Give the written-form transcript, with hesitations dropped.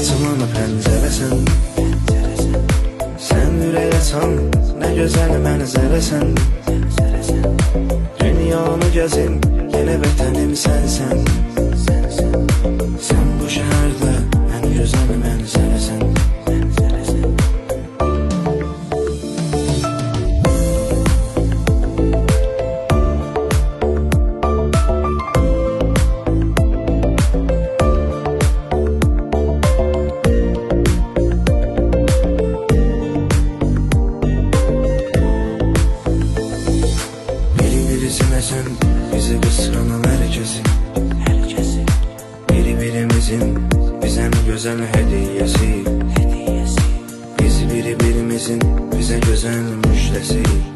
açılana pəncərəsən. Sən ürək açan, nə gözəl mənzərəsən. Dünyanı gəzin, yenə vətənim sənsən. Sən bu şəhərdə ən gözəl mənzərəsən. Bilsinəsən bizi qısqanan hər kəsi. Biri-birimizin bizən gözəl hədiyyəsi. Biz biri-birimizin bizə gözəl müjdəsi.